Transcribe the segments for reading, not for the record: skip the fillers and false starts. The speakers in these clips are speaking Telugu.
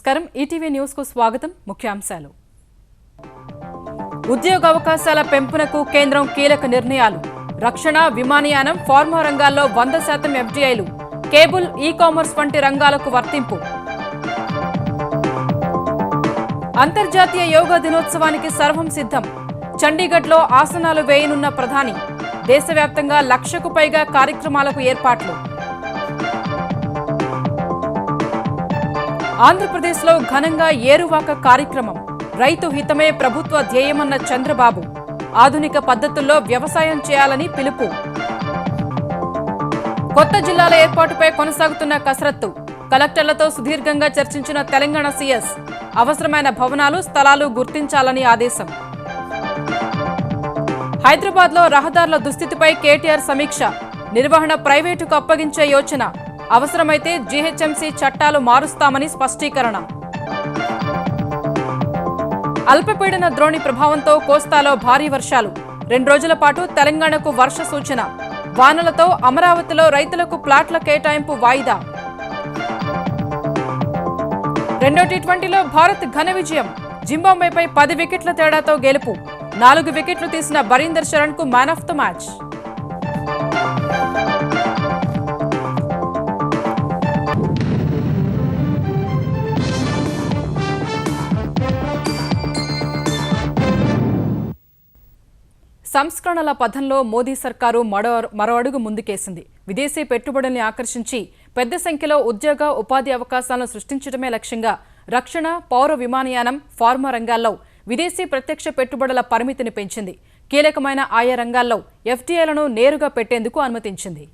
నమస్కారం ఈటీవీ న్యూస్ కు స్వాగతం ముఖ్యాంశాలు ఉద్యోగ అవకాశాల పెంపునకు కేంద్రం కీలక నిర్ణయాలు రక్షణ విమానయానం ఫార్మా రంగాల్లో 100% ఎఫ్డీఐలు కేబుల్ ఈ-కామర్స్ వంటి రంగాలకు వర్తింపు అంతర్జాతీయ యోగా దినోత్సవానికి సర్వం సిద్ధం చండీగఢ్లో ఆసనాలు వేయనున్న ప్రధాని దేశవ్యాప్తంగా 1,00,000కు పైగా కార్యక్రమాలకు ఏర్పాట్లు ఆంధ్రప్రదేశ్లో ఘనంగా ఏరువాక కార్యక్రమం రైతు హితమే ప్రభుత్వ ధ్యేయమన్న చంద్రబాబు ఆధునిక పద్ధతుల్లో వ్యవసాయం చేయాలని పిలుపు కొత్త జిల్లాల ఏర్పాటుపై కొనసాగుతున్న కసరత్తు కలెక్టర్లతో సుదీర్ఘంగా చర్చించిన తెలంగాణ సీఎస్ అవసరమైన భవనాలు స్థలాలు గుర్తించాలని ఆదేశం హైదరాబాద్లో రహదారుల దుస్థితిపై కేటీఆర్ సమీక్ష నిర్వహణ ప్రైవేటుకు అప్పగించే యోచన అవసరమైతే జీహెచ్ఎంసీ చట్టాలు మారుస్తామని స్పష్టీకరణ అల్పపీడన ద్రోణి ప్రభావంతో కోస్తాలో భారీ వర్షాలు 2 రోజుల పాటు తెలంగాణకు వర్ష సూచన వానలతో అమరావతిలో రైతులకు ప్లాట్ల కేటాయింపు వాయిదా రెండో టీ20లో భారత్ ఘన విజయం జింబాబ్వేపై 10 వికెట్ల తేడాతో గెలుపు 4 వికెట్లు తీసిన బరీందర్ శరణ్ కు మ్యాన్ ఆఫ్ ద మ్యాచ్ సంస్కరణల పథంలో మోదీ సర్కారు మరో అడుగు ముందుకేసింది విదేశీ పెట్టుబడుల్ని ఆకర్షించి పెద్ద సంఖ్యలో ఉద్యోగ ఉపాధి అవకాశాలను సృష్టించడమే లక్ష్యంగా రక్షణ పౌర విమానయానం ఫార్మా రంగాల్లో విదేశీ ప్రత్యక్ష పెట్టుబడుల పరిమితిని పెంచింది కీలకమైన ఆయా రంగాల్లో ఎఫ్డీఐలను నేరుగా పెట్టేందుకు అనుమతించింది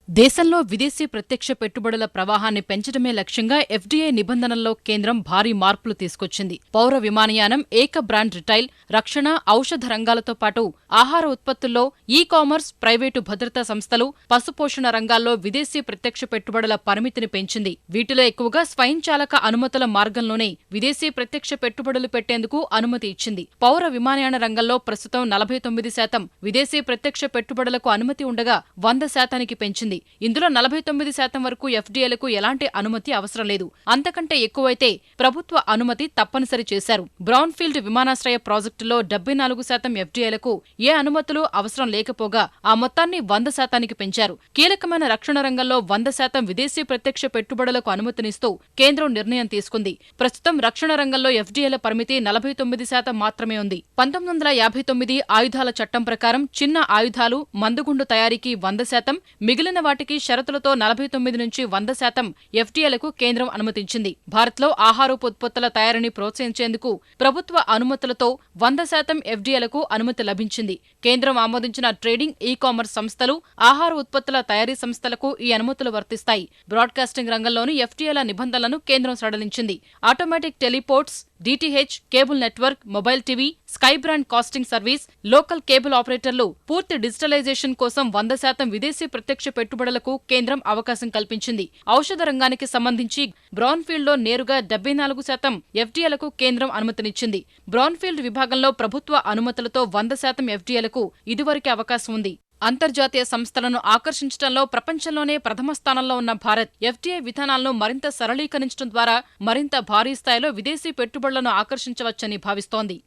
దేశంలో విదేశీ ప్రత్యక్ష పెట్టుబడుల ప్రవాహాన్ని పెంచడమే లక్ష్యంగా ఎఫ్డీఐ నిబంధనల్లో కేంద్రం భారీ మార్పులు తీసుకొచ్చింది పౌర విమానయానం ఏక బ్రాండ్ రిటైల్ రక్షణ ఔషధ రంగాలతో పాటు ఆహార ఉత్పత్తుల్లో ఈ-కామర్స్ ప్రైవేటు భద్రతా సంస్థలు పశుపోషణ రంగాల్లో విదేశీ ప్రత్యక్ష పెట్టుబడుల పరిమితిని పెంచింది వీటిలో ఎక్కువగా స్వయంచాలక అనుమతుల మార్గంలోనే విదేశీ ప్రత్యక్ష పెట్టుబడులు పెట్టేందుకు అనుమతి ఇచ్చింది పౌర విమానయాన రంగంలో ప్రస్తుతం 49% విదేశీ ప్రత్యక్ష పెట్టుబడులకు అనుమతి ఉండగా 100%కి పెంచింది ఇందులో 49% వరకు ఎఫ్డీఐలకు ఎలాంటి అనుమతి అవసరం లేదు అంతకంటే ఎక్కువైతే ప్రభుత్వ అనుమతి తప్పనిసరి చేశారు బ్రౌన్ఫీల్డ్ విమానాశ్రయ ప్రాజెక్టులో 74% ఎఫ్డీఐలకు ఏ అనుమతులు అవసరం లేకపోగా ఆ మొత్తాన్ని 100%కి పెంచారు కీలకమైన రక్షణ రంగంలో 100% విదేశీ ప్రత్యక్ష పెట్టుబడులకు అనుమతినిస్తూ కేంద్రం నిర్ణయం తీసుకుంది ప్రస్తుతం రక్షణ రంగంలో ఎఫ్డీఐల పరిమితి 49% మాత్రమే ఉంది 1959 ఆయుధాల చట్టం ప్రకారం చిన్న ఆయుధాలు మందుగుండు తయారీకి 100% మిగిలిన వాటికి షరతులతో 49 నుంచి 100% ఎఫ్డీఐలకు కేంద్రం అనుమతించింది భారత్లో ఆహారోపోత్పత్తుల తయారీని ప్రోత్సహించేందుకు ప్రభుత్వ అనుమతులతో 100% ఎఫ్డీఐలకు అనుమతి లభించింది కేంద్రం ఆమోదించిన ట్రేడింగ్ ఈ-కామర్స్ సంస్థలు ఆహార ఉత్పత్తుల తయారీ సంస్థలకు ఈ అనుమతులు వర్తిస్తాయి బ్రాడ్కాస్టింగ్ రంగంలోని ఎఫ్డీఐల నిబంధనలను కేంద్రం సడలించింది automatic teleports DTH cable network mobile TV sky broadcasting service local cable ఆపరేటర్లు పూర్తి డిజిటలైజేషన్ కోసం 100% విదేశీ ప్రత్యక్ష పెట్టుబడులకు కేంద్రం అవకాశం కల్పించింది ఔషధ రంగానికి సంబంధించి బ్రౌన్ఫీల్డ్లో నేరుగా 74% ఎఫ్డీఐలకు కేంద్రం అనుమతినిచ్చింది బ్రౌన్ఫీల్డ్ విభాగంలో ప్రభుత్వ అనుమతులతో 100% ఎఫ్డీఐలకు ఇదివరకే అవకాశం ఉంది అంతర్జాతీయ సంస్థలను ఆకర్షించడంలో ప్రపంచంలోనే ప్రథమ స్థానంలో ఉన్న భారత్ ఎఫ్డీఐ విధానాలను మరింత సరళీకరించడం ద్వారా మరింత భారీ స్థాయిలో విదేశీ పెట్టుబడులను ఆకర్షించవచ్చని భావిస్తోంది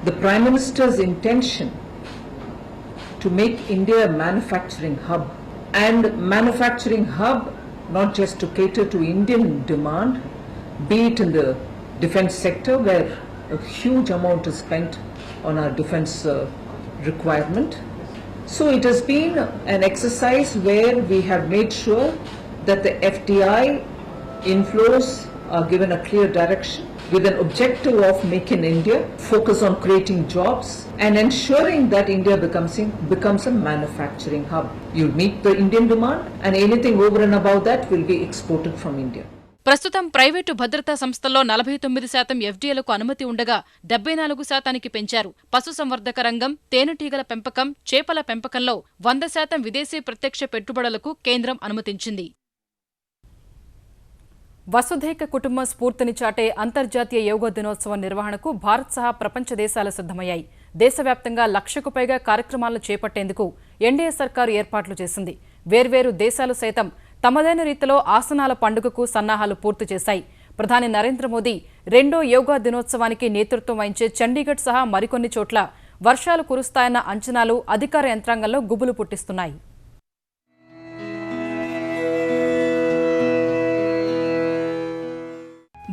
The Prime Minister's intention to make India a manufacturing hub and manufacturing hub not just to cater to Indian demand, be it in the defense sector where a huge amount is spent on our defense requirement. So it has been an exercise where we have made sure that the FDI inflows are given a clear direction with an objective of Make in India, focus on creating jobs and ensuring that India becomes a manufacturing hub. You meet the Indian demand and anything over and above that will be exported from India. ప్రస్తుతం ప్రైవేటు భద్రతా సంస్థల్లో 49% ఎఫ్డీఐలకు అనుమతి ఉండగా 74%కి పెంచారు పశుసంవర్ధక రంగం తేనెటీగల పెంపకం చేపల పెంపకంలో 100% విదేశీ ప్రత్యక్ష పెట్టుబడులకు కేంద్రం అనుమతించింది వసుధైక కుటుంబ స్ఫూర్తిని చాటే అంతర్జాతీయ యోగా దినోత్సవం నిర్వహణకు భారత్ సహా ప్రపంచ దేశాలు సిద్ధమయ్యాయి దేశవ్యాప్తంగా 1,00,000కు పైగా కార్యక్రమాలను చేపట్టేందుకు ఎన్డీఏ సర్కారు ఏర్పాట్లు చేసింది వేర్వేరు దేశాలు సైతం తమదైన రీతిలో ఆసనాల పండుగకు సన్నాహాలు పూర్తి చేశాయి. ప్రధాని నరేంద్ర మోదీ 2వ యోగా దినోత్సవానికి నేతృత్వం వహించే చండీగఢ్ సహా మరికొన్ని చోట్ల వర్షాలు కురుస్తాయన్న అంచనాలు అధికార యంత్రాంగంలో గుబులు పుట్టిస్తున్నాయి.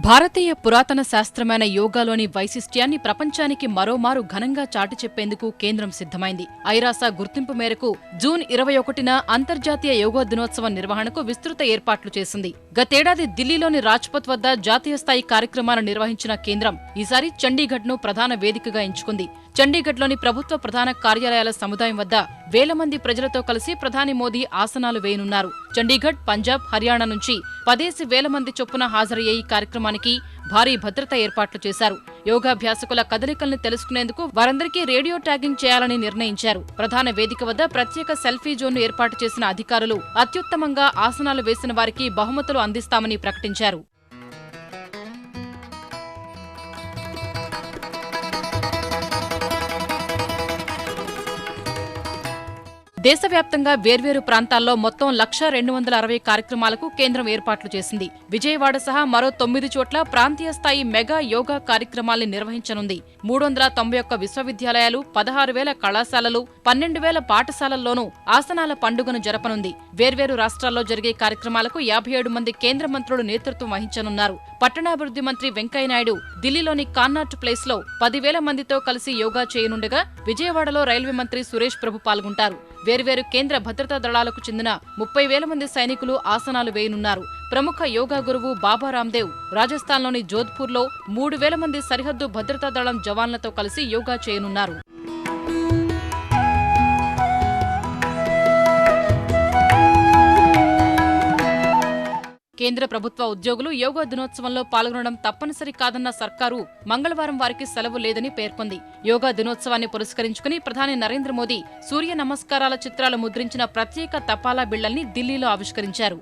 భారతీయ పురాతన శాస్త్రమైన యోగాలోని వైశిష్ట్యాన్ని ప్రపంచానికి మరోమారు ఘనంగా చాటి చెప్పేందుకు కేంద్రం సిద్ధమైంది. ఐరాస గుర్తింపు మేరకు జూన్ 21న అంతర్జాతీయ యోగా దినోత్సవం నిర్వహణకు విస్తృత ఏర్పాట్లు చేసింది. గతేడాది ఢిల్లీలోని రాజ్పథ్ వద్ద జాతీయ స్థాయి కార్యక్రమాలు నిర్వహించిన కేంద్రం ఈసారి చండీగఢ్ను ప్రధాన వేదికగా ఎంచుకుంది. చండీగఢ్లోని ప్రభుత్వ ప్రధాన కార్యాలయాల సముదాయం వద్ద వేల మంది ప్రజలతో కలిసి ప్రధాని మోదీ ఆసనాలు వేయనున్నారు. చండీగఢ్, పంజాబ్, హర్యానా నుంచి 10,000 మంది చొప్పున హాజరయ్యే ఈ కార్యక్రమానికి భారీ భద్రత ఏర్పాట్లు చేశారు. యోగాభ్యాసకుల కదలికల్ని తెలుసుకునేందుకు వారందరికీ రేడియో ట్యాగింగ్ చేయాలని నిర్ణయించారు. ప్రధాన వేదిక వద్ద ప్రత్యేక సెల్ఫీ జోన్ను ఏర్పాటు చేసిన అధికారులు అత్యుత్తమంగా ఆసనాలు వేసిన వారికి బహుమతులు అందిస్తామని ప్రకటించారు. దేశవ్యాప్తంగా వేర్వేరు ప్రాంతాల్లో మొత్తం 1,260 కార్యక్రమాలకు కేంద్రం ఏర్పాట్లు చేసింది. విజయవాడ సహా మరో 9 చోట్ల ప్రాంతీయ స్థాయి మెగా యోగా కార్యక్రమాల్ని నిర్వహించనుంది. 391 విశ్వవిద్యాలయాలు, 16,000 కళాశాలలు, 12,000 పాఠశాలల్లోనూ ఆసనాల పండుగను జరపనుంది. వేర్వేరు రాష్ట్రాల్లో జరిగే కార్యక్రమాలకు 57 మంది కేంద్ర మంత్రులు నేతృత్వం వహించనున్నారు. పట్టణాభివృద్ధి మంత్రి వెంకయ్యనాయుడు ఢిల్లీలోని కాన్నాట్ ప్లేస్ లో 10,000 మందితో కలిసి యోగా చేయనుండగా విజయవాడలో రైల్వే మంత్రి సురేష్ ప్రభు పాల్గొంటారు. వేర్వేరు కేంద్ర భద్రతా దళాలకు చెందిన 30,000 మంది సైనికులు ఆసనాలు వేయనున్నారు. ప్రముఖ యోగా గురువు బాబా రామ్దేవ్ రాజస్థాన్లోని జోధ్పూర్లో 3,000 మంది సరిహద్దు భద్రతా దళం జవాన్లతో కలిసి యోగా చేయనున్నారు. కేంద్ర ప్రభుత్వ ఉద్యోగులు యోగా దినోత్సవంలో పాల్గొనడం తప్పనిసరి కాదన్న సర్కారు మంగళవారం వారికి సెలవు లేదని పేర్కొంది. యోగా దినోత్సవాన్ని పురస్కరించుకుని ప్రధాని నరేంద్ర మోదీ సూర్య నమస్కారాల చిత్రాలు ముద్రించిన ప్రత్యేక తపాలా బిళ్లల్ని ఢిల్లీలో ఆవిష్కరించారు.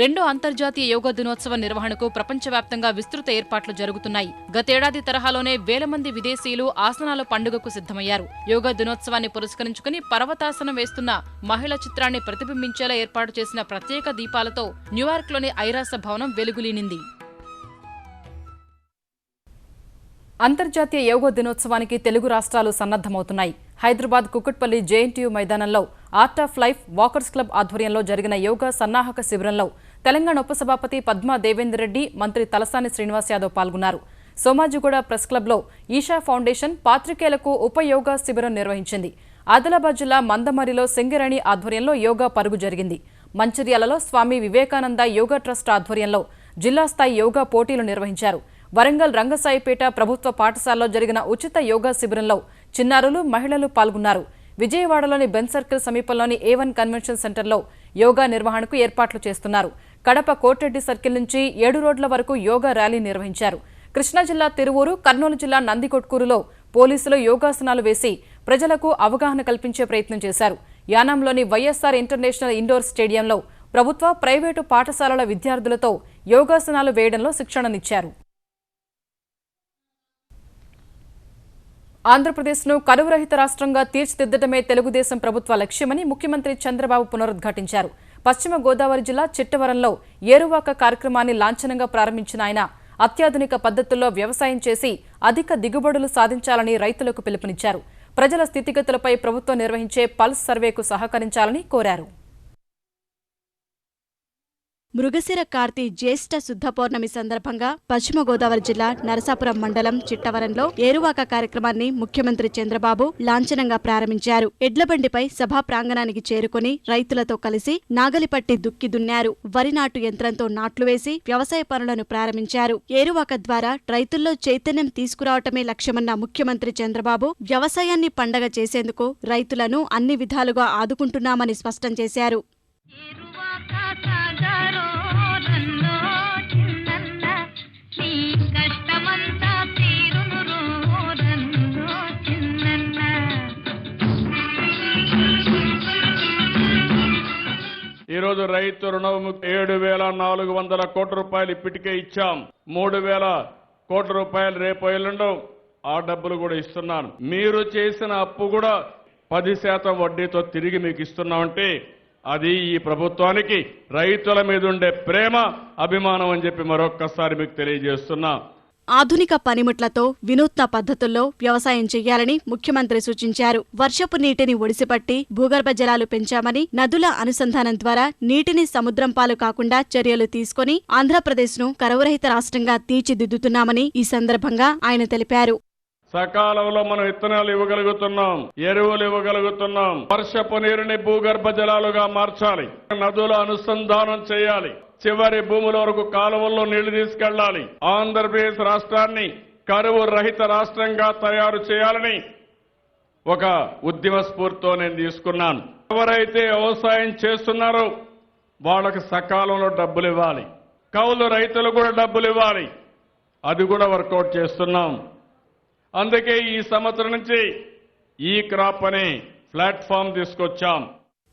2వ అంతర్జాతీయ యోగా దినోత్సవ నిర్వహణకు ప్రపంచవ్యాప్తంగా విస్తృత ఏర్పాట్లు జరుగుతున్నాయి. గతేడాది తరహాలోనే వేల మంది విదేశీయులు ఆసనాల పండుగకు సిద్ధమయ్యారు. యోగా దినోత్సవాన్ని పురస్కరించుకుని పర్వతాసనం వేస్తున్న మహిళ చిత్రాన్ని ప్రతిబింబించేలా ఏర్పాటు చేసిన ప్రత్యేక దీపాలతో న్యూయార్క్లోని ఐరాస భవనం వెలుగులీనింది. అంతర్జాతీయ యోగా దినోత్సవానికి తెలుగు రాష్ట్రాలు సన్నద్దమవుతున్నాయి. హైదరాబాద్ కుకట్పల్లి జేఎన్టీయూ మైదానంలో art of life walkers club ఆధ్వర్యంలో జరిగిన యోగా సన్నాహక శిబిరంలో తెలంగాణ ఉపసభాపతి పద్మా దేవేందర్ రెడ్డి, మంత్రి తలసాని శ్రీనివాస్ యాదవ్ పాల్గొన్నారు. సోమాజిగూడ ప్రెస్ క్లబ్లో ఈషా ఫౌండేషన్ పాత్రికేయులకు ఉపయోగా శిబిరం నిర్వహించింది. ఆదిలాబాద్ జిల్లా మందమరిలో సింగరేణి ఆధ్వర్యంలో యోగా పరుగు జరిగింది. మంచిర్యాలలో స్వామి వివేకానంద యోగా ట్రస్ట్ ఆధ్వర్యంలో జిల్లా స్థాయి యోగా పోటీలు నిర్వహించారు. వరంగల్ రంగసాయిపేట ప్రభుత్వ పాఠశాలలో జరిగిన ఉచిత యోగా శిబిరంలో చిన్నారులు, మహిళలు పాల్గొన్నారు. విజయవాడలోని బెన్ సర్కిల్ సమీపంలోని A1 కన్వెన్షన్ సెంటర్లో యోగా నిర్వహణకు ఏర్పాట్లు చేస్తున్నారు. కడప కోటిరెడ్డి సర్కిల్ నుంచి 7 రోడ్ల వరకు యోగా ర్యాలీ నిర్వహించారు. కృష్ణా జిల్లా తిరువూరు, కర్నూలు జిల్లా నందికొట్కూరులో పోలీసులు యోగాసనాలు వేసి ప్రజలకు అవగాహన కల్పించే ప్రయత్నం చేశారు. యానాంలోని వైఎస్ఆర్ ఇంటర్నేషనల్ ఇండోర్ స్టేడియంలో ప్రభుత్వ, ప్రైవేటు పాఠశాలల విద్యార్థులతో యోగాసనాలు వేయడంలో శిక్షణనిచ్చారు. ఆంధ్రప్రదేశ్ను కరువు రహిత రాష్ట్రంగా తీర్చిదిద్దడమే తెలుగుదేశం ప్రభుత్వ లక్ష్యమని ముఖ్యమంత్రి చంద్రబాబు పునరుద్ఘాటించారు. పశ్చిమ గోదావరి జిల్లా చిట్టవరంలో ఏరువాక కార్యక్రమాన్ని లాంఛనంగా ప్రారంభించిన ఆయన అత్యాధునిక పద్ధతుల్లో వ్యవసాయం చేసి అధిక దిగుబడులు సాధించాలని రైతులకు పిలుపునిచ్చారు. ప్రజల స్థితిగతులపై ప్రభుత్వం నిర్వహించే పల్స్ సర్వేకు సహకరించాలని కోరారు. మృగశిర కార్తీ జ్యేష్ఠ శుద్ధ పౌర్ణమి సందర్భంగా పశ్చిమ గోదావరి జిల్లా నరసాపురం మండలం చిట్టవరంలో ఏరువాక కార్యక్రమాన్ని ముఖ్యమంత్రి చంద్రబాబు లాంఛనంగా ప్రారంభించారు. ఎడ్లబండిపై సభా ప్రాంగణానికి చేరుకుని రైతులతో కలిసి నాగలిపట్టి దుక్కి దున్నారు. వరి నాటు యంత్రంతో నాట్లు వేసి వ్యవసాయ పనులను ప్రారంభించారు. ఏరువాక ద్వారా రైతుల్లో చైతన్యం తీసుకురావటమే లక్ష్యమన్న ముఖ్యమంత్రి చంద్రబాబు వ్యవసాయాన్ని పండగ చేసేందుకు రైతులను అన్ని విధాలుగా ఆదుకుంటున్నామని స్పష్టం చేశారు. ఈరోజు రైతు రుణముక్తి 7,400 కోట్ల రూపాయలు ఇప్పటికే ఇచ్చాం. 3,000 కోట్ల రూపాయలు రేపు ఎల్లుండో ఆ డబ్బులు కూడా ఇస్తున్నాను. మీరు చేసిన అప్పు కూడా 10% వడ్డీతో తిరిగి మీకు ఇస్తున్నామంటే అది ఈ ప్రభుత్వానికి రైతుల మీద ఉండే ప్రేమ, అభిమానం అని చెప్పి మరొక్కసారి మీకు తెలియజేస్తున్నా. ఆధునిక పనిముట్లతో వినూత్న పద్ధతుల్లో వ్యవసాయం చేయాలని ముఖ్యమంత్రి సూచించారు. వర్షపు నీటిని ఒడిసిపట్టి భూగర్భ జలాలు పెంచామని, నదుల అనుసంధానం ద్వారా నీటిని సముద్రం పాలు కాకుండా చర్యలు తీసుకుని ఆంధ్రప్రదేశ్ను కరువురహిత రాష్ట్రంగా తీర్చిదిద్దుతున్నామని ఈ సందర్భంగా ఆయన తెలిపారు. సకాలంలో మనం విత్తనాలు ఇవ్వగలుగుతున్నాం, ఎరువులు ఇవ్వగలుగుతున్నాం, వర్షపు నీరుని భూగర్భ జలాలుగా మార్చాలి, నదుల అనుసంధానం చేయాలి, చివరి భూముల వరకు కాలువల్లో నీళ్లు తీసుకెళ్లాలి, ఆంధ్రప్రదేశ్ రాష్ట్రాన్ని కరువు రహిత రాష్ట్రంగా తయారు చేయాలని ఒక ఉద్యమ స్ఫూర్తితో నేను తీసుకున్నాను. ఎవరైతే వ్యవసాయం చేస్తున్నారో వాళ్ళకి సకాలంలో డబ్బులు ఇవ్వాలి, కౌలు రైతులు కూడా డబ్బులు ఇవ్వాలి, అది కూడా వర్కౌట్ చేస్తున్నాం. అందుకే ఈ సంవత్సరం నుంచి ఈ క్రాప్ అనే ప్లాట్ఫామ్ తీసుకొచ్చాం.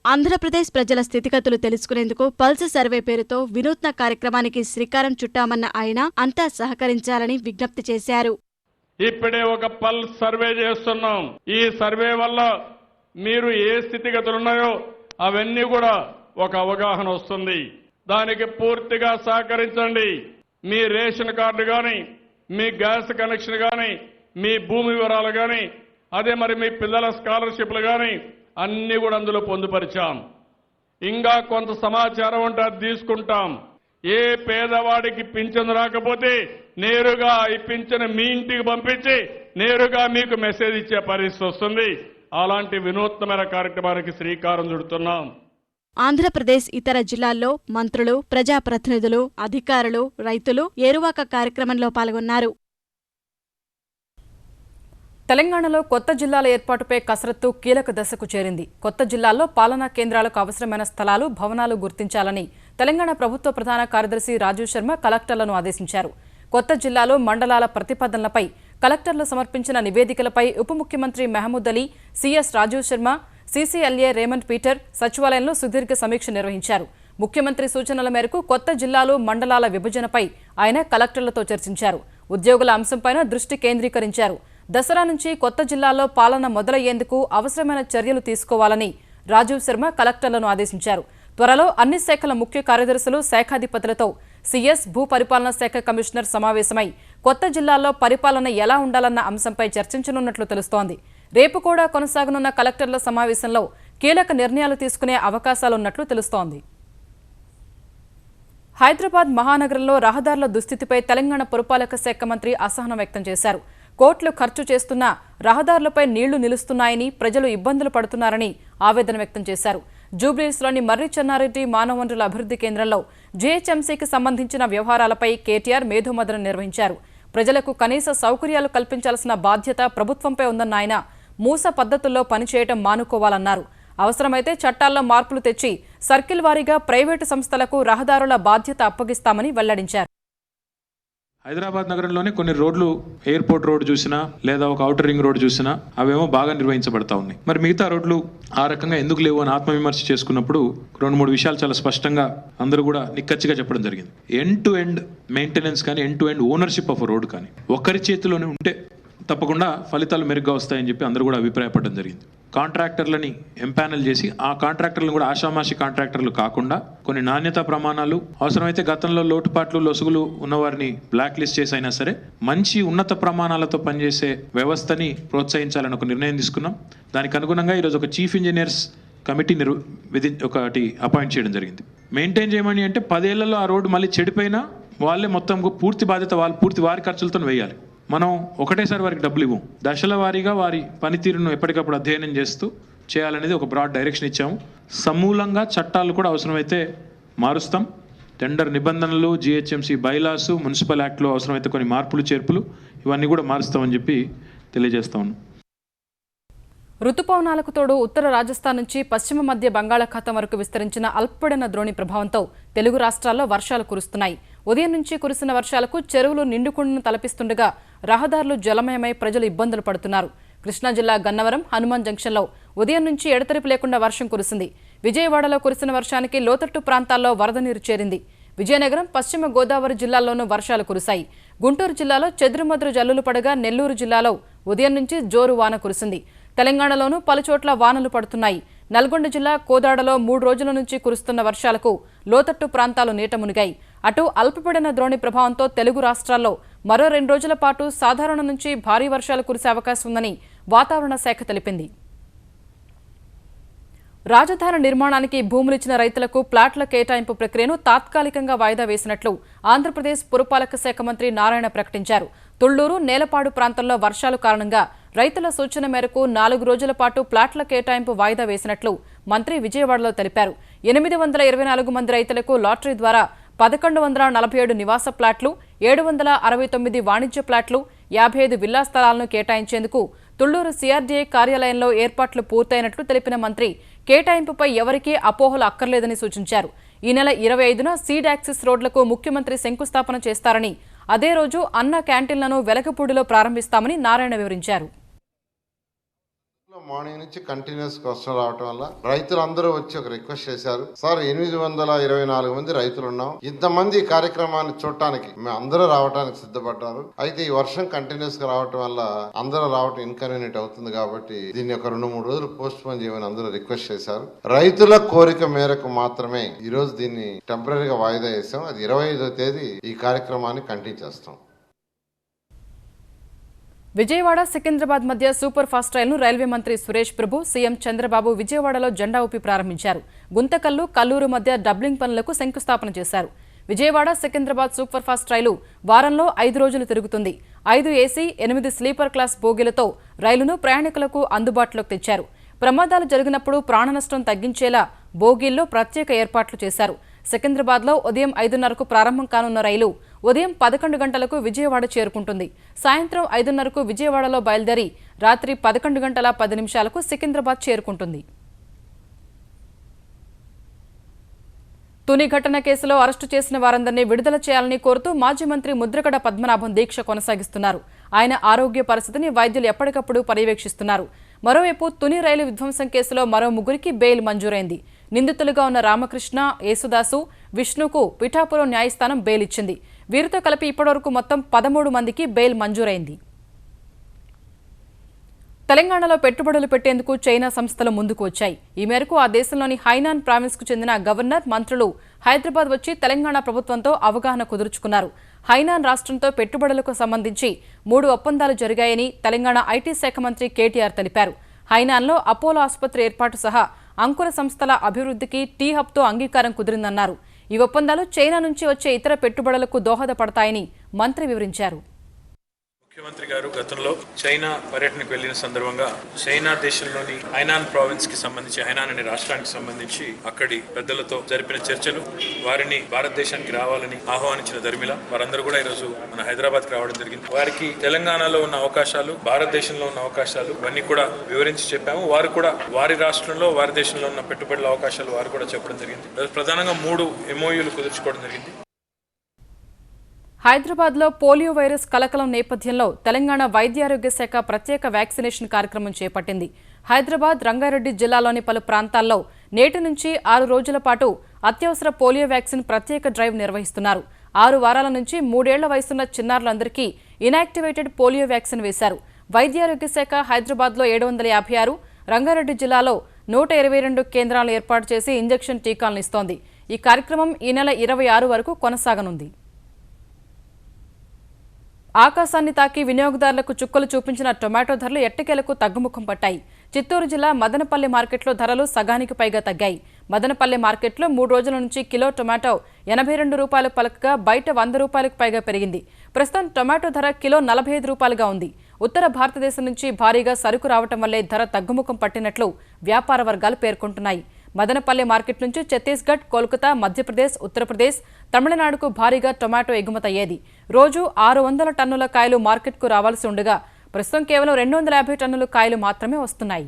ఆంధ్రప్రదేశ్ ప్రజల స్థితిగతులు తెలుసుకునేందుకు పల్స్ సర్వే పేరుతో వినూత్న కార్యక్రమానికి శ్రీకారం చుట్టామన్న ఆయన అంతా సహకరించాలని విజ్ఞప్తి చేశారు. ఇప్పుడే ఒక పల్స్ సర్వే చేస్తున్నాం. ఈ సర్వే వల్ల మీరు ఏ స్థితిగతులున్నాయో అవన్నీ కూడా ఒక అవగాహన వస్తుంది. దానికి పూర్తిగా సహకరించండి. మీ రేషన్ కార్డు కానీ, మీ గ్యాస్ కనెక్షన్ కానీ, మీ భూమి వివరాలు కానీ, అదే మరి మీ పిల్లల స్కాలర్షిప్లు కానీ అన్ని కూడా అందులో పొందుపరిచాం. ఇంకా కొంత సమాచారం ఉంటే అది తీసుకుంటాం. ఏ పేదవాడికి పింఛను రాకపోతే నేరుగా ఈ పింఛను మీ ఇంటికి పంపించి నేరుగా మీకు మెసేజ్ ఇచ్చే పరిస్థితి వస్తుంది. అలాంటి వినూత్నమైన కార్యక్రమానికి శ్రీకారం చుడుతున్నాం. ఆంధ్రప్రదేశ్ ఇతర జిల్లాల్లో మంత్రులు, ప్రజాప్రతినిధులు, అధికారులు, రైతులు ఏరువాక కార్యక్రమంలో పాల్గొన్నారు. తెలంగాణలో కొత్త జిల్లాల ఏర్పాటుపై కసరత్తు కీలక దశకు చేరింది. కొత్త జిల్లాల్లో పాలనా కేంద్రాలకు అవసరమైన స్థలాలు, భవనాలు గుర్తించాలని తెలంగాణ ప్రభుత్వ ప్రధాన కార్యదర్శి రాజీవ్ శర్మ కలెక్టర్లను ఆదేశించారు. కొత్త జిల్లాలో మండలాల ప్రతిపాదనలపై కలెక్టర్లు సమర్పించిన నివేదికలపై ఉప ముఖ్యమంత్రి మహమూద్ అలీ, సీఎస్ రాజీవ్ శర్మ, సీసీఎల్ఏ రేమండ్ పీటర్ సచివాలయంలో సుదీర్ఘ సమీక్ష నిర్వహించారు. ముఖ్యమంత్రి సూచనల మేరకు కొత్త జిల్లాలు, మండలాల విభజనపై ఆయన కలెక్టర్లతో చర్చించారు. ఉద్యోగుల అంశంపైన దృష్టి కేంద్రీకరించారు. దసరా నుంచి కొత్త జిల్లాల్లో పాలన మొదలయ్యేందుకు అవసరమైన చర్యలు తీసుకోవాలని రాజీవ్ శర్మ కలెక్టర్లను ఆదేశించారు. త్వరలో అన్ని శాఖల ముఖ్య కార్యదర్శులు, శాఖాధిపతులతో సీఎస్, భూ పరిపాలనా శాఖ కమిషనర్ సమావేశమై కొత్త జిల్లాల్లో పరిపాలన ఎలా ఉండాలన్న అంశంపై చర్చించనున్నట్లు తెలుస్తోంది. రేపు కూడా కొనసాగనున్న కలెక్టర్ల సమావేశంలో కీలక నిర్ణయాలు తీసుకునే అవకాశాలున్నట్లు తెలుస్తోంది. హైదరాబాద్ మహానగరంలో రహదారుల దుస్థితిపై తెలంగాణ పురపాలక శాఖ మంత్రి అసహనం వ్యక్తం చేశారు. కోట్లు ఖర్చు చేస్తున్నా రహదారులపై నీళ్లు నిలుస్తున్నాయని, ప్రజలు ఇబ్బందులు పడుతున్నారని ఆవేదన వ్యక్తం చేశారు. జూబ్లీహిల్స్లోని మర్రి చెన్నారెడ్డి మానవ వనరుల అభివృద్ధి కేంద్రంలో జీహెచ్ఎంసీకి సంబంధించిన వ్యవహారాలపై కేటీఆర్ మేధోమథనం నిర్వహించారు. ప్రజలకు కనీస సౌకర్యాలు కల్పించాల్సిన బాధ్యత ప్రభుత్వంపై ఉందన్న ఆయన మూస పద్ధతుల్లో పనిచేయటం మానుకోవాలన్నారు. అవసరమైతే చట్టాల్లో మార్పులు తెచ్చి సర్కిల్ వారీగా ప్రైవేటు సంస్థలకు రహదారుల బాధ్యత అప్పగిస్తామని వెల్లడించారు. హైదరాబాద్ నగరంలోనే కొన్ని రోడ్లు, ఎయిర్పోర్ట్ రోడ్ చూసినా లేదా ఒక ఔటర్ రింగ్ రోడ్ చూసినా అవేమో బాగా నిర్వహించబడతా ఉన్నాయి. మరి మిగతా రోడ్లు ఆ రకంగా ఎందుకు లేవు అని ఆత్మవిమర్శ చేసుకున్నప్పుడు 2-3 విషయాలు చాలా స్పష్టంగా అందరూ కూడా నిక్కచ్చిగా చెప్పడం జరిగింది. ఎండ్ టు ఎండ్ మెయింటెనెన్స్ కానీ, end to end ownership of road కానీ ఒకరి చేతిలోనే ఉంటే తప్పకుండా ఫలితాలు మెరుగ్గా వస్తాయని చెప్పి అందరూ కూడా అభిప్రాయపడడం జరిగింది. కాంట్రాక్టర్లని ఎంపానల్ చేసి ఆ కాంట్రాక్టర్లను కూడా ఆషామాషి కాంట్రాక్టర్లు కాకుండా కొన్ని నాణ్యతా ప్రమాణాలు, అవసరమైతే గతంలో లోటుపాట్లు, లొసుగులు ఉన్నవారిని బ్లాక్ లిస్ట్ చేసి అయినా సరే మంచి ఉన్నత ప్రమాణాలతో పనిచేసే వ్యవస్థని ప్రోత్సహించాలని ఒక నిర్ణయం తీసుకున్నాం. దానికి అనుగుణంగా ఈరోజు ఒక చీఫ్ ఇంజనీర్స్ కమిటీ ఒకటి అపాయింట్ చేయడం జరిగింది. మెయింటైన్ చేయమని అంటే 10 ఏళ్లలో ఆ రోడ్డు మళ్ళీ చెడిపోయినా వాళ్ళే మొత్తం పూర్తి బాధ్యత పూర్తి వారి ఖర్చులతో వేయాలి. మనం ఒకటేసారి వారికి డబ్బులు ఇవ్వం. దశల వారీగా వారి పనితీరును ఎప్పటికప్పుడు అధ్యయనం చేస్తూ చేయాలనేది ఒక బ్రాడ్ డైరెక్షన్ ఇచ్చాము. సమూలంగా చట్టాలు కూడా అవసరమైతే మారుస్తాం. టెండర్ నిబంధనలు, జీహెచ్ఎంసీ బైలాసు, మున్సిపల్ యాక్ట్లో అవసరమైతే కొన్ని మార్పులు, చేర్పులు ఇవన్నీ కూడా మారుస్తామని చెప్పి తెలియజేస్తా ఉన్నాం. రుతుపవనాలకు తోడు ఉత్తర రాజస్థాన్ నుంచి పశ్చిమ మధ్య బంగాళాఖాతం వరకు విస్తరించిన అల్పపీడన ద్రోణి ప్రభావంతో తెలుగు రాష్ట్రాల్లో వర్షాలు కురుస్తున్నాయి. ఉదయం నుంచి కురిసిన వర్షాలకు చెరువులు నిండుకుండను తలపిస్తుండగా రహదారులు జలమయమై ప్రజలు ఇబ్బందులు పడుతున్నారు. కృష్ణా జిల్లా గన్నవరం, హనుమాన్ జంక్షన్లో ఉదయం నుంచి ఎడతెరిపి లేకుండా వర్షం కురిసింది. విజయవాడలో కురిసిన వర్షానికి లోతట్టు ప్రాంతాల్లో వరద నీరు చేరింది. విజయనగరం, పశ్చిమ గోదావరి జిల్లాల్లోనూ వర్షాలు కురిశాయి. గుంటూరు జిల్లాలో చెదురుమదురు జల్లులు పడగా నెల్లూరు జిల్లాలో ఉదయం నుంచి జోరు వాన కురిసింది. తెలంగాణలోనూ పలుచోట్ల వానలు పడుతున్నాయి. నల్గొండ జిల్లా కోదాడలో 3 రోజుల నుంచి కురుస్తున్న వర్షాలకు లోతట్టు ప్రాంతాలు నీట మునిగాయి. అటు అల్పపీడన ద్రోణి ప్రభావంతో తెలుగు రాష్ట్రాల్లో మరో 2 రోజుల పాటు సాధారణ నుంచి భారీ వర్షాలు కురిసే అవకాశం ఉందని వాతావరణ శాఖ తెలిపింది. రాజధాని నిర్మాణానికి భూములిచ్చిన రైతులకు ప్లాట్ల కేటాయింపు ప్రక్రియను తాత్కాలికంగా వాయిదా వేసినట్లు ఆంధ్రప్రదేశ్ పురపాలక శాఖ మంత్రి నారాయణ ప్రకటించారు. తుళ్లూరు, నేలపాడు ప్రాంతంలో వర్షాలు కారణంగా రైతుల సూచన మేరకు 4 రోజుల పాటు ప్లాట్ల కేటాయింపు వాయిదా వేసినట్లు మంత్రి విజయవాడలో తెలిపారు. 824 మంది రైతులకు లాటరీ ద్వారా 1147 నివాస ప్లాట్లు, 769 వాణిజ్య ప్లాట్లు, 55 విల్లా స్థలాలను కేటాయించేందుకు తుళ్లూరు సిఆర్డీఏ కార్యాలయంలో ఏర్పాట్లు పూర్తయినట్లు తెలిపిన మంత్రి కేటాయింపుపై ఎవరికీ అపోహలు అక్కర్లేదని సూచించారు. ఈ నెల 25న సీడ్ యాక్సిస్ రోడ్లకు ముఖ్యమంత్రి శంకుస్థాపన చేస్తారని, అదే రోజు అన్న క్యాంటీన్లను వెలగపూడిలో ప్రారంభిస్తామని నారాయణ వివరించారు. మార్నింగ్ నుంచి కంటిన్యూస్ వర్షం రావటం వల్ల రైతులందరూ వచ్చి ఒక రిక్వెస్ట్ చేశారు. సార్ 824 మంది రైతులు ఉన్నాం, ఇంతమంది ఈ కార్యక్రమాన్ని చూడటానికి మేము అందరూ రావడానికి సిద్ధపడ్డారు. అయితే ఈ వర్షం కంటిన్యూస్ గా రావటం వల్ల అందరూ రావటం ఇన్కన్వీనియంట్ అవుతుంది కాబట్టి దీన్ని ఒక 2-3 రోజులు పోస్ట్ పోన్ చేయమని అందరూ రిక్వెస్ట్ చేశారు. రైతుల కోరిక మేరకు మాత్రమే ఈ రోజు దీన్ని టెంపరీగా వాయిదా వేసాం. అది 25వ తేదీ ఈ కార్యక్రమాన్ని కంటిన్యూ చేస్తాం. విజయవాడ సికింద్రాబాద్ మధ్య సూపర్ ఫాస్ట్ రైలును రైల్వే మంత్రి సురేష్ ప్రభు, సీఎం చంద్రబాబు విజయవాడలో జెండా ఊపి ప్రారంభించారు. గుంతకల్లు, కల్లూరు మధ్య డబ్లింగ్ పనులకు శంకుస్థాపన చేశారు. విజయవాడ సికింద్రాబాద్ సూపర్ ఫాస్ట్ రైలు వారంలో 5 రోజులు తిరుగుతుంది. 5 ఏసీ, 8 స్లీపర్ క్లాస్ బోగీలతో రైలును ప్రయాణికులకు అందుబాటులోకి తెచ్చారు. ప్రమాదాలు జరిగినప్పుడు ప్రాణ నష్టం తగ్గించేలా బోగీల్లో ప్రత్యేక ఏర్పాట్లు చేశారు. సికింద్రాబాద్లో ఉదయం 5:30కు ప్రారంభం కానున్న రైలు ఉదయం 11 గంటలకు విజయవాడ చేరుకుంటుంది. సాయంత్రం 5:30కు విజయవాడలో బయలుదేరి రాత్రి 11 గంటల 10 నిమిషాలకు సికింద్రాబాద్ చేరుకుంటుంది. తుని ఘటన కేసులో అరెస్టు చేసిన వారందరినీ విడుదల చేయాలని కోరుతూ మాజీ మంత్రి ముద్రగడ పద్మనాభం దీక్ష కొనసాగిస్తున్నారు. ఆయన ఆరోగ్య పరిస్థితిని వైద్యులు ఎప్పటికప్పుడు పర్యవేక్షిస్తున్నారు. మరోవైపు తుని రైలు విధ్వంసం కేసులో మరో 3కి బెయిల్ మంజూరైంది. నిందితులుగా ఉన్న రామకృష్ణ, యేసుదాసు, విష్ణుకు పిఠాపురం న్యాయస్థానం బెయిల్ ఇచ్చింది. వీరితో కలిపి ఇప్పటివరకు మొత్తం 13 మందికి బెయిల్ మంజూరైంది. తెలంగాణలో పెట్టుబడులు పెట్టేందుకు చైనా సంస్థలు ముందుకు వచ్చాయి. ఈ మేరకు ఆ దేశంలోని హైనాన్ ప్రావిన్స్కు చెందిన గవర్నర్, మంత్రులు హైదరాబాద్ వచ్చి తెలంగాణ ప్రభుత్వంతో అవగాహన కుదుర్చుకున్నారు. హైనాన్ రాష్ట్రంతో పెట్టుబడులకు సంబంధించి 3 ఒప్పందాలు జరిగాయని తెలంగాణ ఐటీ శాఖ మంత్రి కేటీఆర్ తెలిపారు. హైనాన్లో అపోలో ఆసుపత్రి ఏర్పాటు సహా అంకుర సంస్థల అభివృద్ధికి టీ హబ్తో అంగీకారం కుదిరిందన్నారు. ఈ ఒప్పందాలు చైనా నుంచి వచ్చే ఇతర పెట్టుబడులకు దోహదపడతాయని మంత్రి వివరించారు. ముఖ్యమంత్రి గారు గతంలో చైనా పర్యటనకు వెళ్లిన సందర్భంగా చైనా దేశంలోని హైనాన్ ప్రావిన్స్ కి సంబంధించి, హైనాన్ అనే రాష్ట్రానికి సంబంధించి అక్కడి పెద్దలతో జరిపిన చర్చలు, వారిని భారతదేశానికి రావాలని ఆహ్వానించిన ధర్మిల వారందరూ కూడా ఈరోజు మన హైదరాబాద్ కి రావడం జరిగింది. వారికి తెలంగాణలో ఉన్న అవకాశాలు, భారతదేశంలో ఉన్న అవకాశాలు ఇవన్నీ కూడా వివరించి చెప్పాము. వారు కూడా వారి రాష్ట్రంలో, వారి దేశంలో ఉన్న పెట్టుబడుల అవకాశాలు వారు కూడా చెప్పడం జరిగింది. ప్రధానంగా 3 MOUలు కుదుర్చుకోవడం జరిగింది. హైదరాబాద్లో పోలియో వైరస్ కలకలం నేపథ్యంలో తెలంగాణ వైద్యారోగ్య శాఖ ప్రత్యేక వ్యాక్సినేషన్ కార్యక్రమం చేపట్టింది. హైదరాబాద్, రంగారెడ్డి జిల్లాలోని పలు ప్రాంతాల్లో నేటి నుంచి 6 రోజుల పాటు అత్యవసర పోలియో వ్యాక్సిన్ ప్రత్యేక డ్రైవ్ నిర్వహిస్తున్నారు. 6 వారాల నుంచి 3 ఏళ్ల వయసున్న చిన్నారులందరికీ ఇనాక్టివేటెడ్ పోలియో వ్యాక్సిన్ వేశారు. వైద్యారోగ్య శాఖ హైదరాబాద్లో 756, రంగారెడ్డి జిల్లాలో 122 కేంద్రాలను ఏర్పాటు చేసి ఇంజెక్షన్ టీకాలను ఇస్తోంది. ఈ కార్యక్రమం ఈ నెల 26 వరకు కొనసాగనుంది. ఆకాశాన్ని తాకి వినియోగదారులకు చుక్కలు చూపించిన టొమాటో ధరలు ఎట్టకేలకు తగ్గుముఖం పట్టాయి. చిత్తూరు జిల్లా మదనపల్లె మార్కెట్లో ధరలు సగానికి పైగా తగ్గాయి. మదనపల్లె మార్కెట్లో 3 రోజుల నుంచి కిలో టొమాటో 82 రూపాయలు పలకగా బయట 100 రూపాయలకు పైగా పెరిగింది. ప్రస్తుతం టొమాటో ధర కిలో 45 రూపాయలుగా ఉంది. ఉత్తర భారతదేశం నుంచి భారీగా సరుకు రావటం వల్లే ధర తగ్గుముఖం పట్టినట్లు వ్యాపార వర్గాలు పేర్కొంటున్నాయి. మదనపల్లె మార్కెట్ నుంచి ఛత్తీస్గఢ్, కోల్కతా, మధ్యప్రదేశ్, ఉత్తరప్రదేశ్, తమిళనాడుకు భారీగా టొమాటో ఎగుమతయ్యేది. రోజు 600 టన్నుల కాయలు మార్కెట్కు రావాల్సి ఉండగా ప్రస్తుతం కేవలం 250 టన్నుల కాయలు మాత్రమే వస్తున్నాయి.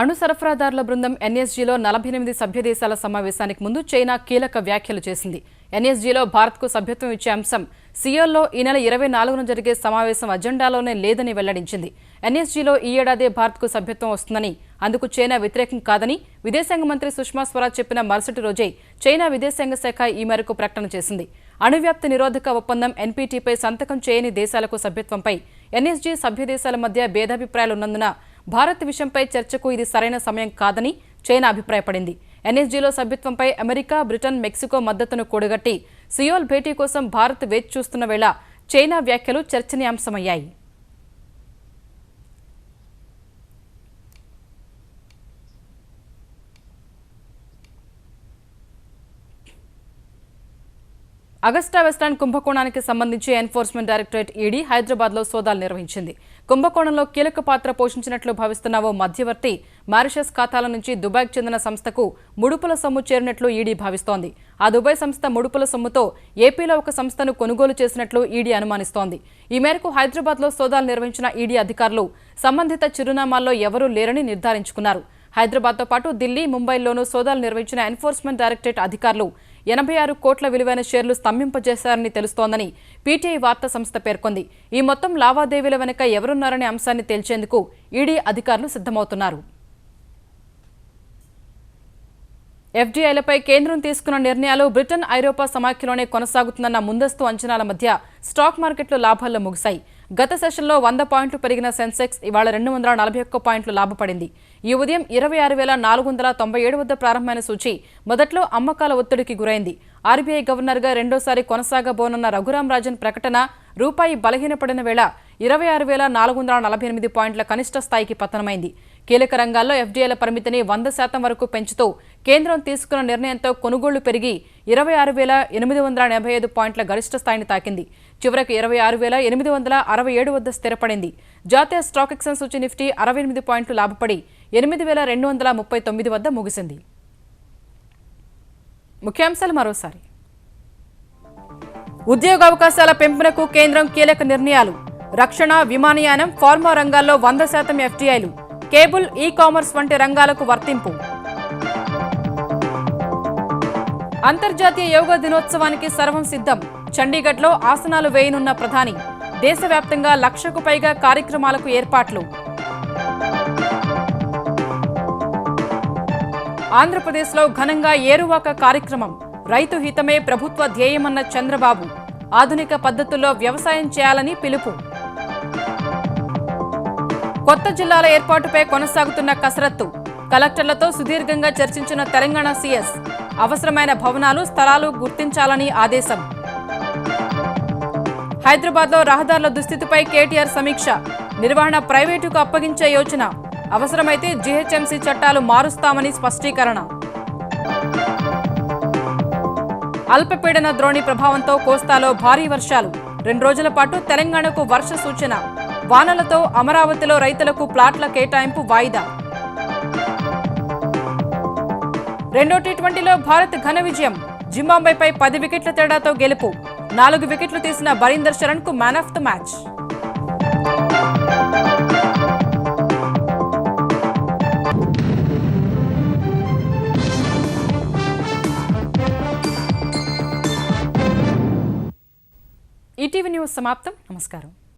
అణు సరఫరాదారుల బృందం ఎన్ఎస్జీలో 48 సభ్య దేశాల సమావేశానికి ముందు చైనా కీలక వ్యాఖ్యలు చేసింది. ఎన్ఎస్జీలో భారత్కు సభ్యత్వం ఇచ్చే అంశం సియోల్లో ఈ నెల 24న జరిగే సమావేశం అజెండాలోనే లేదని వెల్లడించింది. ఎన్ఎస్జీలో ఈ ఏడాదే భారత్కు సభ్యత్వం వస్తుందని, అందుకు చైనా వ్యతిరేకం కాదని విదేశాంగ మంత్రి సుష్మా స్వరాజ్ చెప్పిన మరుసటి రోజే చైనా విదేశాంగ శాఖ ఈ మేరకు ప్రకటన చేసింది. అణువ్యాప్తి నిరోధక ఒప్పందం ఎన్పీటీపై సంతకం చేయని దేశాలకు సభ్యత్వంపై ఎన్ఎస్జీ సభ్య దేశాల మధ్య భేదాభిప్రాయాలున్నందున భారత్ విషయంపై చర్చకు ఇది సరైన సమయం కాదని చైనా అభిప్రాయపడింది. ఎన్ఎస్జీలో సభ్యత్వంపై అమెరికా, బ్రిటన్, మెక్సికో మద్దతును కూడగట్టి సియోల్ భేటీ కోసం భారత్ వేచి చూస్తున్న వేళ చైనా వ్యాఖ్యలు చర్చనీయాంశమయ్యాయి. అగస్టా వెస్ట్లాండ్ కుంభకోణానికి సంబంధించి ఎన్ఫోర్స్మెంట్ డైరెక్టరేట్ ఈడీ హైదరాబాద్లో సోదాలు నిర్వహించింది. కుంభకోణంలో కీలక పాత్ర పోషించినట్లు భావిస్తున్న ఓ మధ్యవర్తి మారిషస్ ఖాతాల నుంచి దుబాయ్కి చెందిన సంస్థకు ముడుపుల సొమ్ము చేరినట్లు ఈడీ భావిస్తోంది. ఆ దుబాయ్ సంస్థ ముడుపుల సొమ్ముతో ఏపీలో ఒక సంస్థను కొనుగోలు చేసినట్లు ఈడీ అనుమానిస్తోంది. ఈ మేరకు హైదరాబాద్లో సోదాలు నిర్వహించిన ఈడీ అధికారులు సంబంధిత చిరునామాల్లో ఎవరూ లేరని నిర్ధారించుకున్నారు. హైదరాబాద్తో పాటు ఢిల్లీ, ముంబైల్లోనూ సోదాలు నిర్వహించిన ఎన్ఫోర్స్మెంట్ డైరెక్టరేట్ అధికారులు 86 కోట్ల విలువైన షేర్లు స్తంభింపజేశారని తెలుస్తోందని పీటీఐ వార్తా సంస్థ పేర్కొంది. ఈ మొత్తం లావాదేవీల వెనుక ఎవరున్నారనే అంశాన్ని తేల్చేందుకు ఈడీ అధికారులు సిద్ధమవుతున్నారు. ఎఫ్డీఐలపై కేంద్రం తీసుకున్న నిర్ణయాలు బ్రిటన్, ఐరోపా సమాఖ్యలోనే కొనసాగుతుందన్న ముందస్తు అంచనాల మధ్య స్టాక్ మార్కెట్లు లాభాల్లో ముగిశాయి. గత సెషన్లో 100 పాయింట్లు పెరిగిన సెన్సెక్స్ ఇవాళ 241 పాయింట్లు లాభపడింది. ఈ ఉదయం 26,497 వద్ద ప్రారంభమైన సూచీ మొదట్లో అమ్మకాల ఒత్తిడికి గురైంది. ఆర్బీఐ గవర్నర్గా రెండోసారి కొనసాగబోనున్న రఘురాం రాజన్ ప్రకటన రూపాయి బలహీనపడిన వేళ 26,448 పాయింట్ల కనిష్ట స్థాయికి పతనమైంది. కీలక రంగాల్లో ఎఫ్డీఐల పరిమితిని 100% వరకు పెంచుతూ కేంద్రం తీసుకున్న నిర్ణయంతో కొనుగోళ్లు పెరిగి 26,885 పాయింట్ల గరిష్ట స్థాయిని తాకింది. చివరకు 26,867 వద్ద స్థిరపడింది. జాతీయ స్టాక్ ఎక్స్చేంజ్ సూచీ నిఫ్టీ 68 పాయింట్లు లాభపడి 8,239 వద్ద ముగిసింది. ముఖ్యాంశాలు మరోసారి. ఉద్యోగావకాశాల పెంపునకు కేంద్రం కీలక నిర్ణయాలు. రక్షణ, విమానయానం, ఫార్మా రంగాల్లో 100% ఎఫ్డీఐలు, కేబుల్, ఈ కామర్స్ వంటి రంగాలకు వర్తింపు. అంతర్జాతీయ యోగా దినోత్సవానికి సర్వం సిద్ధం. చండీగఢ్లో ఆసనాలు వేయనున్న ప్రధాని. దేశవ్యాప్తంగా 1,00,000కు పైగా కార్యక్రమాలకు ఏర్పాట్లు. ఆంధ్రప్రదేశ్లో ఘనంగా ఏరువాక కార్యక్రమం. రైతు హితమే ప్రభుత్వ ధ్యేయమన్న చంద్రబాబు. ఆధునిక పద్ధతుల్లో వ్యవసాయం చేయాలని పిలుపు. కొత్త జిల్లాల ఏర్పాటుపై కొనసాగుతున్న కసరత్తు. కలెక్టర్లతో సుదీర్ఘంగా చర్చించిన తెలంగాణ సీఎస్. అవసరమైన భవనాలు, స్థలాలు గుర్తించాలని ఆదేశం. హైదరాబాద్లో రహదారుల దుస్థితిపై కేటీఆర్ సమీక్ష. నిర్వహణ ప్రైవేటుకు అప్పగించే యోచన. అవసరమైతే జీహెచ్ఎంసీ చట్టాలు మారుస్తామని స్పష్టీకరణ. అల్పపీడన ద్రోణి ప్రభావంతో కోస్తాలో భారీ వర్షాలు. 2 రోజుల పాటు తెలంగాణకు వర్ష సూచన. వానలతో అమరావతిలో రైతులకు ప్లాట్ల కేటాయింపు వాయిదా. రెండో టీ20లో భారత్ ఘన విజయం. జింబాబ్వేపై 10 వికెట్ల తేడాతో గెలుపు. 4 వికెట్లు తీసిన బరీందర్ శరణ్ కు man of the match. ETV news సమాప్తం. నమస్కారం.